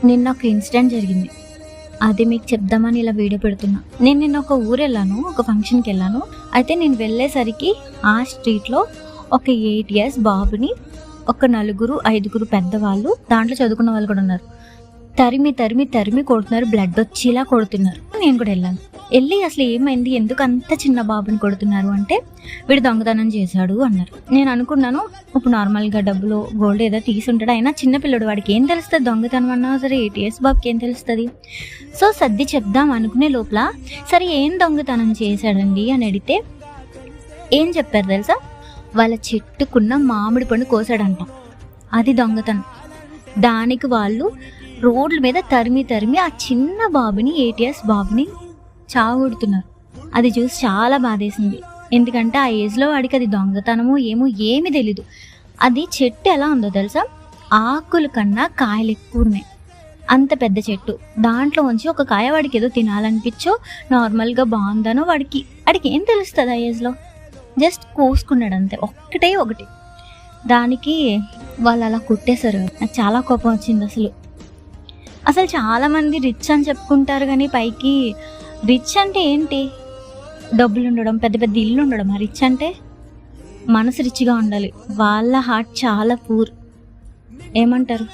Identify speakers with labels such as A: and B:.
A: నిన్న ఒక ఇన్సిడెంట్ జరిగింది. అది మీకు చెప్దామని ఇలా వీడియో పెడుతున్నా. నేను నిన్న ఒక ఊరు వెళ్ళాను, ఒక ఫంక్షన్కి వెళ్ళాను. అయితే నేను వెళ్ళేసరికి ఆ స్ట్రీట్లో ఒక 8 years బాబుని ఒక 4-5 పెద్దవాళ్ళు, దాంట్లో చదువుకున్న వాళ్ళు కూడా ఉన్నారు, తరిమి తరిమి తరిమి కొడుతున్నారు. బ్లడ్ వచ్చేలా కొడుతున్నారు. నేను కూడా వెళ్ళి అసలు ఏమైంది, ఎందుకు అంత చిన్న బాబుని కొడుతున్నారు అంటే వీడు దొంగతనం చేశాడు అన్నారు. నేను అనుకున్నాను, ఇప్పుడు నార్మల్గా డబ్బులు గోల్డ్ ఏదో తీసుంటాడు, అయినా చిన్నపిల్లడు, వాడికి ఏం తెలుస్తుంది దొంగతనం అన్నా సరే. 8 years బాబుకి ఏం తెలుస్తుంది. సో సర్ది చెప్దాం అనుకునే లోపల సరే ఏం దొంగతనం చేశాడండి అని అడిగితే ఏం చెప్పారు తెలుసా? వాళ్ళ చెట్టుకున్న మామిడి పండు కోసాడంట. అది దొంగతనం. దానికి వాళ్ళు రోడ్ల మీద తరిమి తరిమి ఆ చిన్న బాబుని, 8 years బాబుని చావగొడుతున్నారు. అది చూసి చాలా బాధేసింది. ఎందుకంటే ఆ ఏజ్లో వాడికి అది దొంగతనమో ఏమో ఏమీ తెలీదు. అది చెట్టు ఎలా ఉందో తెలుసా? ఆకుల కన్నా కాయలు ఎక్కువ ఉన్నాయి. అంత పెద్ద చెట్టు, దాంట్లో ఉంచి ఒక కాయ వాడికి ఏదో తినాలనిపించో నార్మల్గా బాగుందనో వాడికి ఏం తెలుస్తుంది ఆ ఏజ్లో? జస్ట్ కోసుకున్నాడు అంతే, ఒకటి. దానికి వాళ్ళు అలా కొట్టేశారు. నాకు చాలా కోపం వచ్చింది. అసలు చాలామంది రిచ్ అని చెప్పుకుంటారు కానీ పైకి రిచ్ అంటే ఏంటి? డబ్బులు ఉండడం, పెద్ద పెద్ద ఇల్లు ఉండడం. ఆ రిచ్ అంటే మనసు రిచ్గా ఉండాలి. వాళ్ళ హార్ట్ చాలా పూర్. ఏమంటారు?